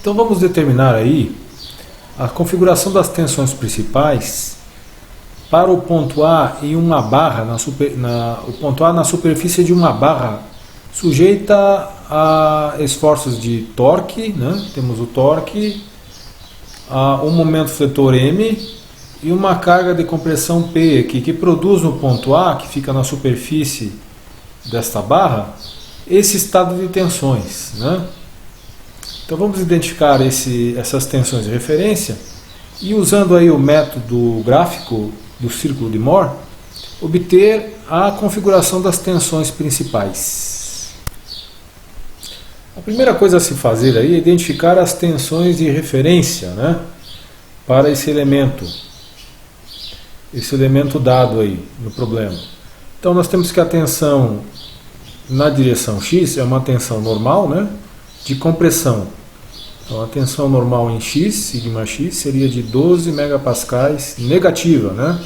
Então vamos determinar aí a configuração das tensões principais para o ponto A em uma barra, o ponto A na superfície de uma barra sujeita a esforços de torque, né? Temos o torque, um momento fletor M e uma carga de compressão P aqui, que produz no ponto A, que fica na superfície desta barra, esse estado de tensões, né? Então vamos identificar essas tensões de referência e, usando aí o método gráfico do círculo de Mohr, obter a configuração das tensões principais. A primeira coisa a se fazer aí é identificar as tensões de referência, né, para esse elemento dado aí no problema. Então nós temos que a tensão na direção x é uma tensão normal, né, de compressão. Então a tensão normal em x, sigma x, seria de 12 megapascais negativa, né,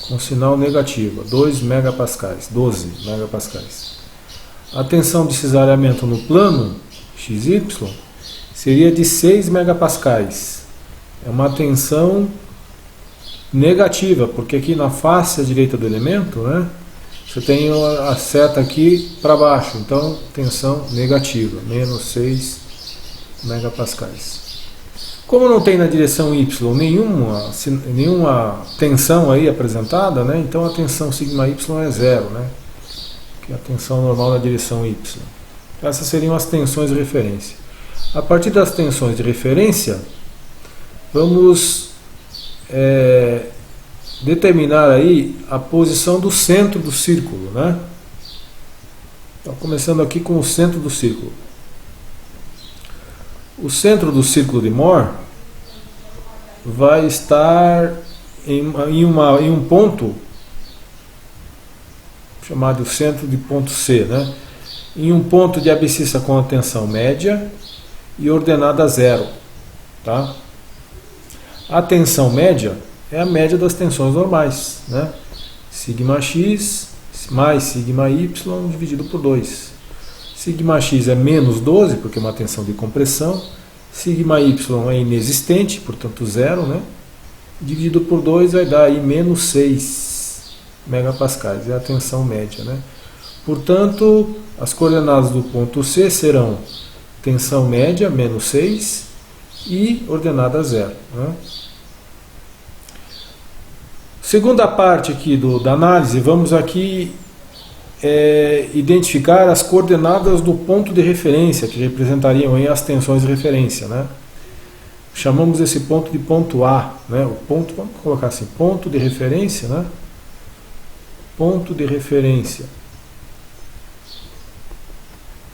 com sinal negativo, 2 megapascais, 12 megapascais. A tensão de cisalhamento no plano XY seria de 6 megapascais. É uma tensão negativa, porque aqui na face à direita do elemento, né, você tem a seta aqui para baixo, então tensão negativa, menos 6 megapascais. Como não tem na direção Y nenhuma tensão aí apresentada, né, então a tensão sigma Y é zero, né, que é a tensão normal na direção Y. Essas seriam as tensões de referência. A partir das tensões de referência, vamos determinar aí a posição do centro do círculo, né? Então, começando aqui com o centro do círculo. O centro do círculo de Mohr vai estar em um ponto chamado centro de ponto C, né? Em um ponto de abscissa com a tensão média e ordenada zero, tá? A tensão média é a média das tensões normais, né? Sigma x mais sigma y dividido por 2. Sigma x é menos 12, porque é uma tensão de compressão. Sigma y é inexistente, portanto zero, né? Dividido por 2 vai dar aí menos 6 megapascais, é a tensão média, né? Portanto, as coordenadas do ponto C serão tensão média, menos 6, e ordenada zero, né? Segunda parte aqui da análise, vamos aqui identificar as coordenadas do ponto de referência, que representariam aí as tensões de referência, né? Chamamos esse ponto de ponto A, né? O ponto, vamos colocar assim, ponto de referência, né? Ponto de referência,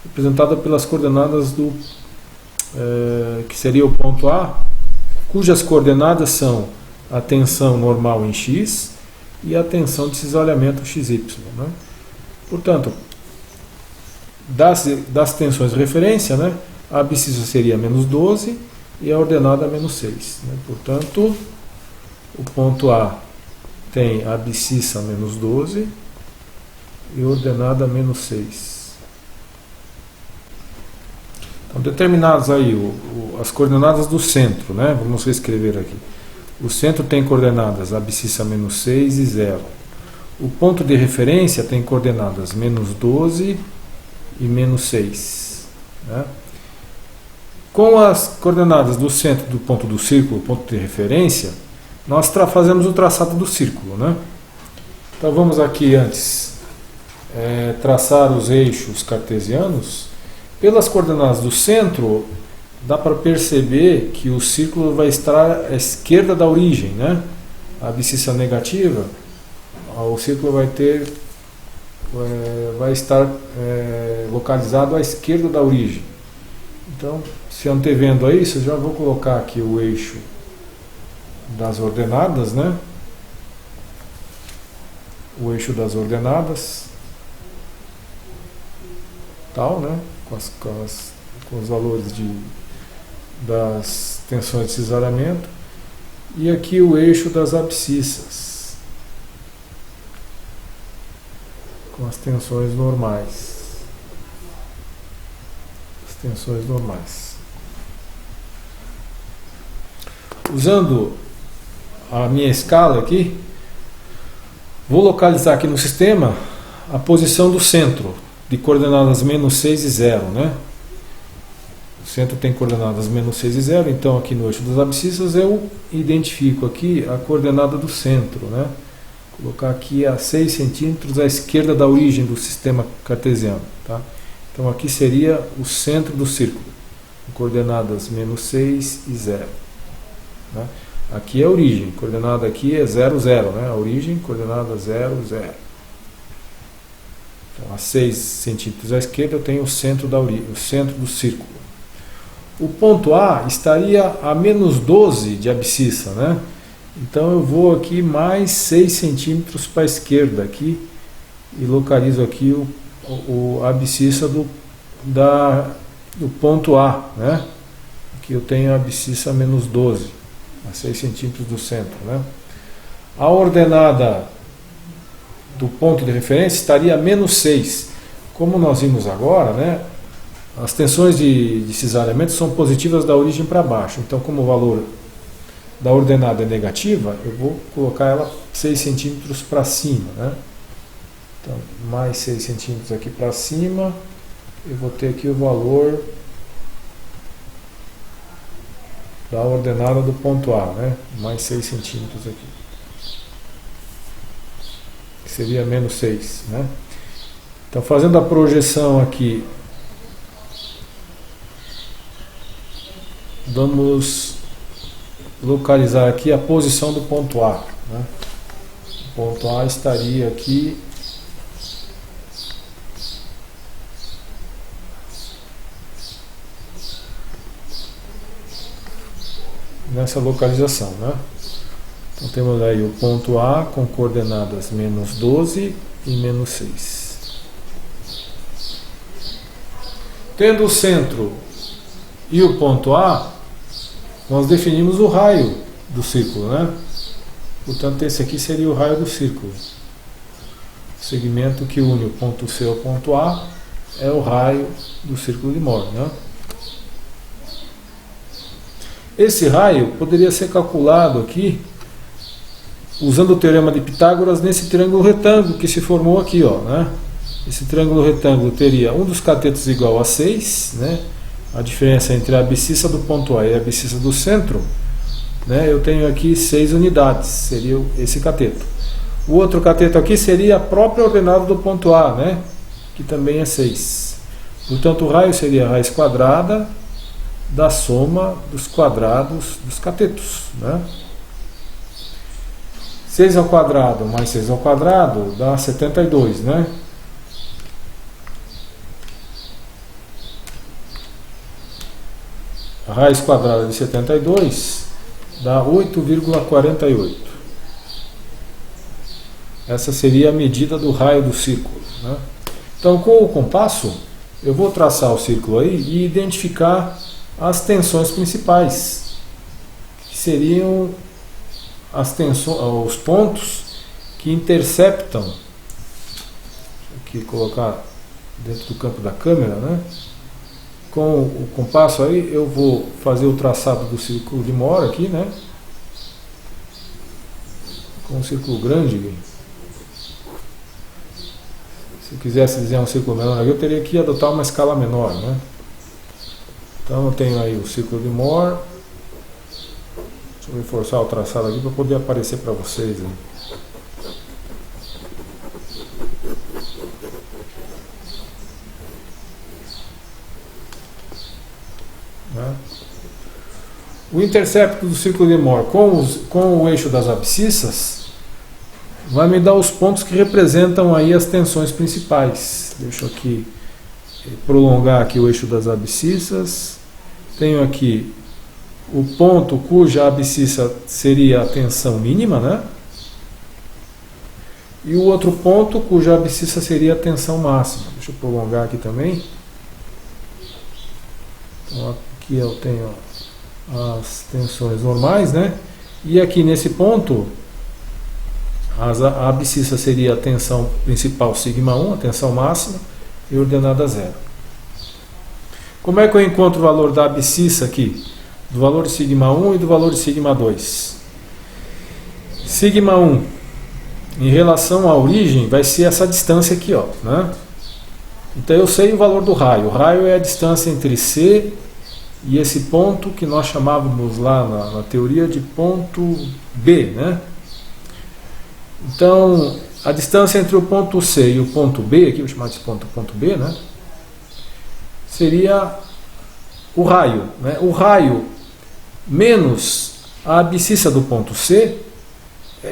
representado pelas coordenadas que seria o ponto A, cujas coordenadas são a tensão normal em x e a tensão de cisalhamento XY, né? Portanto, das tensões de referência, né, a abscissa seria menos 12 e a ordenada menos 6, né? Portanto, o ponto A tem a abscissa menos 12 e ordenada menos 6. Então, determinadas aí as coordenadas do centro, né? Vamos reescrever aqui. O centro tem coordenadas abscissa menos 6 e 0. O ponto de referência tem coordenadas menos 12 e menos 6. Né? Com as coordenadas do centro do ponto do círculo, ponto de referência, nós fazemos o traçado do círculo, né? Então vamos aqui antes traçar os eixos cartesianos. Pelas coordenadas do centro, dá para perceber que o círculo vai estar à esquerda da origem, né? A abscissa negativa, o círculo vai estar localizado à esquerda da origem. Então, se antevendo a isso, eu já vou colocar aqui o eixo das ordenadas, né? O eixo das ordenadas, tal, né? Com os valores das tensões de cisalhamento, e aqui o eixo das abscissas com as tensões normais. As tensões normais. usando a minha escala aqui, vou localizar aqui no sistema a posição do centro, de coordenadas menos 6 e 0, né? O centro tem coordenadas menos 6 e 0, então aqui no eixo das abscissas eu identifico aqui a coordenada do centro, né? Vou colocar aqui a 6 centímetros à esquerda da origem do sistema cartesiano, tá? Então aqui seria o centro do círculo, coordenadas menos 6 e 0, né? Aqui é a origem, coordenada aqui é 0, 0, né? A origem, coordenada 0, 0. Então, a 6 centímetros à esquerda eu tenho o centro o centro do círculo. O ponto A estaria a menos 12 de abscissa, né? Então eu vou aqui mais 6 centímetros para a esquerda aqui e localizo aqui a abscissa do ponto A, né? Aqui eu tenho a abscissa menos 12, a 6 centímetros do centro, né? A ordenada do ponto de referência estaria a menos 6. Como nós vimos agora, né? As tensões de cisalhamento são positivas da origem para baixo. Então, como o valor da ordenada é negativa, eu vou colocar ela 6 centímetros para cima, né? Então, mais 6 centímetros aqui para cima, eu vou ter aqui o valor da ordenada do ponto A, né? Mais 6 centímetros aqui. Que seria menos 6, né? Então, fazendo a projeção aqui, vamos localizar aqui a posição do ponto A, né? O ponto A estaria aqui nessa localização, né? Então temos aí o ponto A com coordenadas menos 12 e menos 6. Tendo o centro e o ponto A, nós definimos o raio do círculo, né? Portanto, esse aqui seria o raio do círculo. O segmento que une o ponto C ao ponto A é o raio do círculo de Mohr, né? Esse raio poderia ser calculado aqui usando o teorema de Pitágoras nesse triângulo retângulo que se formou aqui, ó, né? Esse triângulo retângulo teria um dos catetos igual a 6, né? A diferença entre a abscissa do ponto A e a abscissa do centro, né? Eu tenho aqui 6 unidades, seria esse cateto. O outro cateto aqui seria a própria ordenada do ponto A, né? Que também é 6. Portanto, o raio seria a raiz quadrada da soma dos quadrados dos catetos, né? 6 ao quadrado mais 6 ao quadrado dá 72, né? A raiz quadrada de 72 dá 8,48. Essa seria a medida do raio do círculo, né? Então, com o compasso, eu vou traçar o círculo aí e identificar as tensões principais, que seriam as tensões, os pontos que interceptam. Deixa eu aqui colocar dentro do campo da câmera, né? Com o compasso aí eu vou fazer o traçado do círculo de Mohr aqui, né? Com um círculo grande. Se eu quisesse desenhar um círculo menor, eu teria que adotar uma escala menor, né? Então eu tenho aí o círculo de Mohr. Deixa eu reforçar o traçado aqui para poder aparecer para vocês, né? O intercepto do círculo de Mohr com o eixo das abscissas vai me dar os pontos que representam aí as tensões principais. Deixa eu aqui prolongar aqui o eixo das abscissas. Tenho aqui o ponto cuja abscissa seria a tensão mínima, né? E o outro ponto cuja abscissa seria a tensão máxima. Deixa eu prolongar aqui também. Então aqui eu tenho as tensões normais, né? E aqui nesse ponto a abscissa seria a tensão principal σ1, a tensão máxima, e ordenada 0. Como é que eu encontro o valor da abscissa aqui? do valor de sigma 1 e do valor de sigma 2. Sigma 1, em relação à origem, vai ser essa distância aqui, ó, né? Então eu sei o valor do raio. O raio é a distância entre C e esse ponto que nós chamávamos lá na teoria de ponto B, né? Então, a distância entre o ponto C e o ponto B, aqui eu vou chamar de ponto B, né? Seria o raio, né? O raio menos a abscissa do ponto C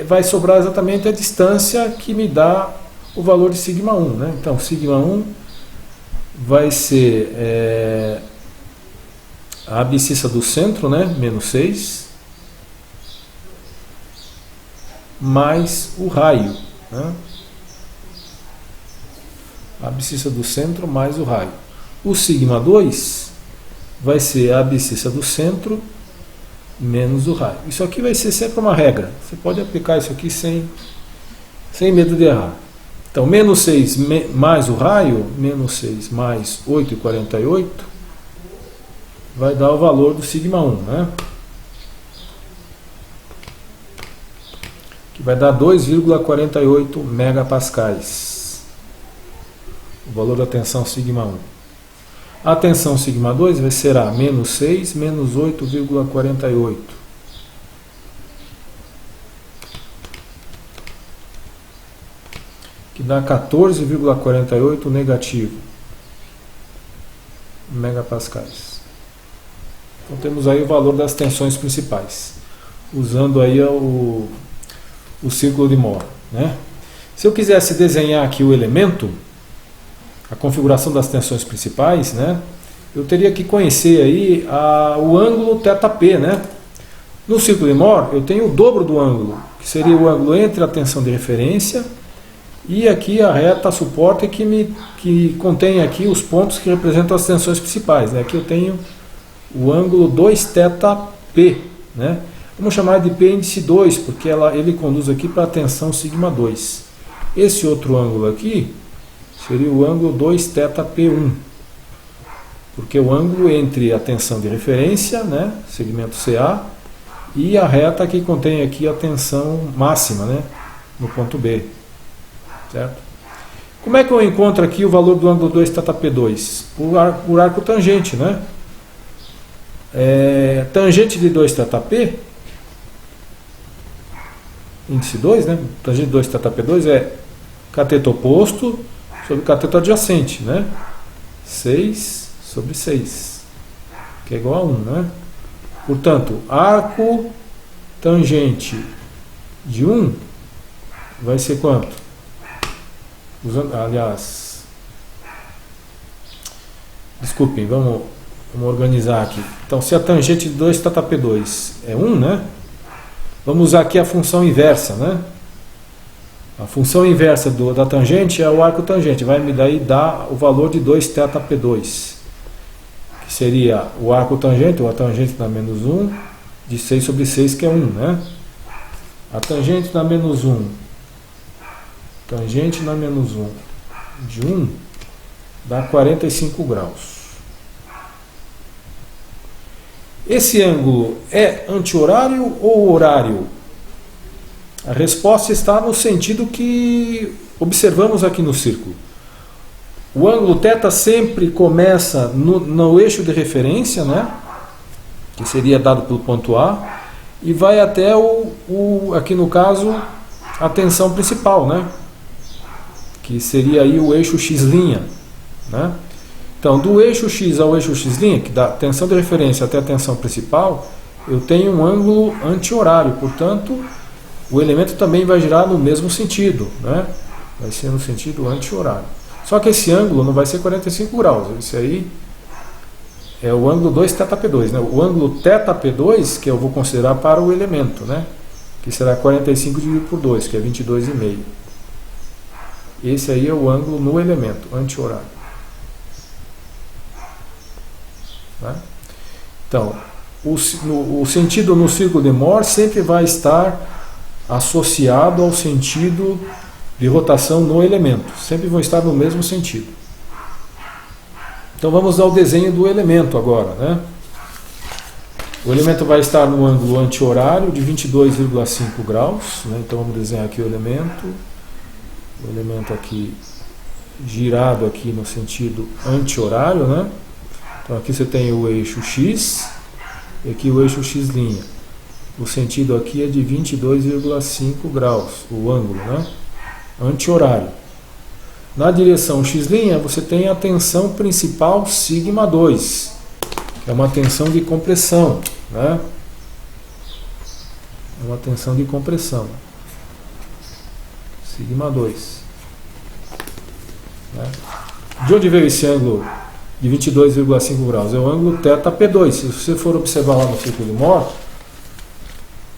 vai sobrar exatamente a distância que me dá o valor de sigma 1, né? Então, sigma 1 vai ser a abscissa do centro, né? Menos 6, mais o raio, né? A abscissa do centro mais o raio. O sigma 2 vai ser a abscissa do centro menos o raio. Isso aqui vai ser sempre uma regra. Você pode aplicar isso aqui sem medo de errar. Então, menos 6 mais o raio, menos 6 mais 8,48, vai dar o valor do sigma 1, né? Que vai dar 2,48 megapascais. O valor da tensão sigma 1. A tensão sigma 2 será menos 6 menos 8,48. Que dá 14,48 negativo megapascais. Então temos aí o valor das tensões principais, usando aí o círculo de Mohr, né? Se eu quisesse desenhar aqui o elemento, a configuração das tensões principais, né, eu teria que conhecer aí o ângulo θP, né? No círculo de Mohr eu tenho o dobro do ângulo, que seria o ângulo entre a tensão de referência e aqui a reta suporte que contém aqui os pontos que representam as tensões principais, né? Aqui eu tenho o ângulo 2θP, né? Vamos chamar de P índice 2, porque ele conduz aqui para a tensão sigma 2. Esse outro ângulo aqui seria o ângulo 2θP1, porque é o ângulo entre a tensão de referência, né, segmento CA, e a reta que contém aqui a tensão máxima, né, no ponto B. Certo? Como é que eu encontro aqui o valor do ângulo 2θP2? Por arco tangente, né? Tangente de 2θP, índice 2, né? Tangente de 2θP2 é cateto oposto sobre cateto adjacente, né? 6 sobre 6, que é igual a 1, né? Portanto, arco tangente de 1 vai ser quanto? Desculpem, vamos organizar aqui. Então, se a tangente de 2θP2 é 1, né? Vamos usar aqui a função inversa, né? A função inversa da tangente é o arco tangente, vai me dar o valor de 2θP2, que seria o arco tangente, ou a tangente da menos 1, de 6 sobre 6, que é 1, né? A tangente da menos 1, tangente na menos 1 de 1, dá 45 graus. Esse ângulo é anti-horário ou horário? A resposta está no sentido que observamos aqui no círculo. O ângulo θ sempre começa no eixo de referência, né, que seria dado pelo ponto A, e vai até aqui no caso, a tensão principal, né, que seria aí o eixo x', né? Então, do eixo x ao eixo x', que da tensão de referência até a tensão principal, eu tenho um ângulo anti-horário, portanto, o elemento também vai girar no mesmo sentido, né? Vai ser no sentido anti-horário. Só que esse ângulo não vai ser 45 graus, esse aí é o ângulo 2θP2, né? O ângulo θP2 que eu vou considerar para o elemento, né? Que será 45 dividido por 2, que é 22,5. Esse aí é o ângulo no elemento, anti-horário. Né? Então, o sentido no círculo de Mohr sempre vai estar associado ao sentido de rotação no elemento. Sempre vão estar no mesmo sentido. Então vamos ao desenho do elemento agora, né? O elemento vai estar no ângulo anti-horário de 22,5 graus, né? Então vamos desenhar aqui o elemento aqui girado aqui no sentido anti-horário, né? Então aqui você tem o eixo X e aqui o eixo X'. O sentido aqui é de 22,5 graus, o ângulo, né? Anti-horário. Na direção X' você tem a tensão principal σ2, que é uma tensão de compressão, né? É uma tensão de compressão. σ2. Né? De onde veio esse ângulo de 22,5 graus? É o ângulo θP2. Se você for observar lá no círculo de Mohr,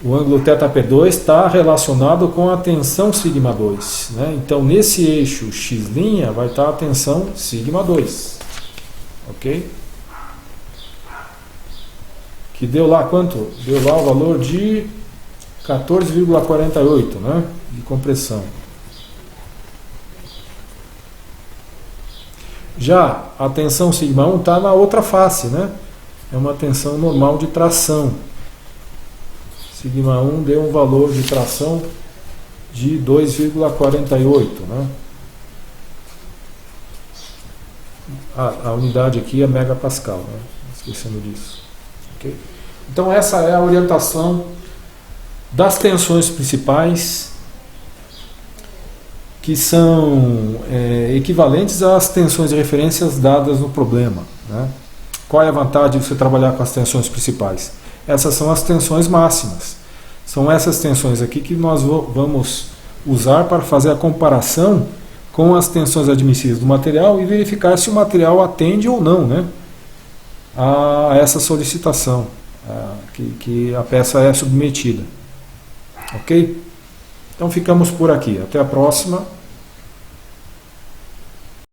o ângulo θP2 está relacionado com a tensão σ2. Né? Então, nesse eixo X' vai estar a tensão σ2. Ok? Que deu lá quanto? Deu lá o valor de 14,48, né? De compressão. Já a tensão σ1 está na outra face, né? É uma tensão normal de tração. Σ1 deu um valor de tração de 2,48, né? A unidade aqui é megapascal, né? Esquecendo disso. Okay? Então essa é a orientação das tensões principais, que são equivalentes às tensões de referências dadas no problema, né? Qual é a vantagem de você trabalhar com as tensões principais? Essas são as tensões máximas. São essas tensões aqui que nós vamos usar para fazer a comparação com as tensões admissíveis do material e verificar se o material atende ou não, né, a essa solicitação que a peça é submetida. Ok? Então ficamos por aqui. Até a próxima.